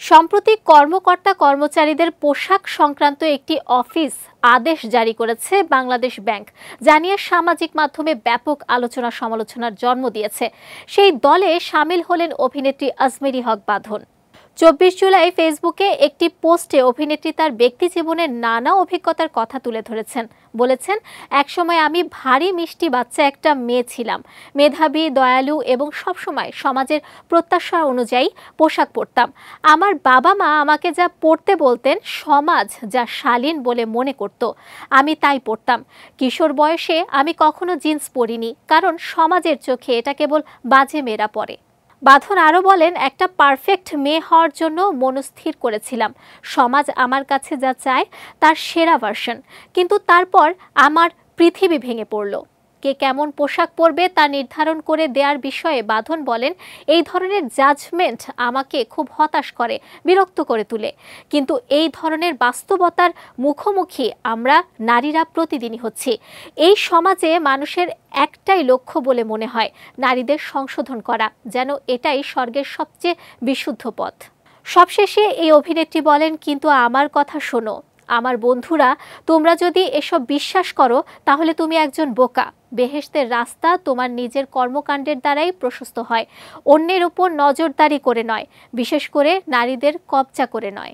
সম্প্রতি কর্মকর্তা কর্মচারীদের পোশাক সংক্রান্ত একটি অফিস আদেশ জারি করেছে বাংলাদেশ ব্যাংক, যা নিয়ে সামাজিক মাধ্যমে ব্যাপক আলোচনা সমালোচনার জন্ম দিয়েছে। সেই দলে সামিল হলেন অভিনেত্রী আজমেরী হক বাঁধন। 24 জুলাই ফেসবুকে একটি পোস্টে অভিনেত্রী তার ব্যক্তি জীবনের নানা অভিজ্ঞতার কথা তুলে ধরেছেন। বলেছেন, একসময় আমি ভারী মিষ্টি বাচ্চা একটা মেয়ে ছিলাম, মেধাবী, দয়ালু এবং সবসময় সমাজের প্রত্যাশা অনুযায়ী পোশাক পরতাম। আমার বাবা মা আমাকে যা পরতে বলতেন, সমাজ যা শালীন বলে মনে করত, আমি তাই পরতাম। কিশোর বয়সে আমি কখনো জিন্স পরিনি, কারণ সমাজের চোখে এটা কেবল বাজে মেয়েরা পরে। বাঁধন আরও বলেন, একটা পারফেক্ট মেয়ে হওয়ার জন্য মনস্থির করেছিলাম, সমাজ আমার কাছে যা চায় তার সেরা ভার্সন। কিন্তু তারপর আমার পৃথিবী ভেঙে পড়ল। কে কেমন পোশাক পরবে তা নির্ধারণ করে দেওয়ার বিষয়ে বাঁধন বলেন, এই ধরনের জাজমেন্ট আমাকে খুব হতাশ করে, বিরক্ত করে তোলে। কিন্তু এই ধরনের বাস্তবতার মুখোমুখি আমরা নারীরা প্রতিদিনই হচ্ছি। এই সমাজে মানুষের একটাই লক্ষ্য বলে মনে হয়, নারীদের সংশোধন করা, যেন এটাই স্বর্গের সবচেয়ে বিশুদ্ধ পথ। সবশেষে এই অভিনেত্রী বলেন, কিন্তু আমার কথা শোনো আমার বন্ধুরা, তোমরা যদি এসব বিশ্বাস করো তাহলে তুমি একজন বোকা। বেহেশতের রাস্তা তোমার নিজের কর্মকাণ্ডের দ্বারাই প্রশস্ত হয়, অন্যের উপর নজরদারি করে নয়, বিশেষ করে নারীদের কবজা করে নয়।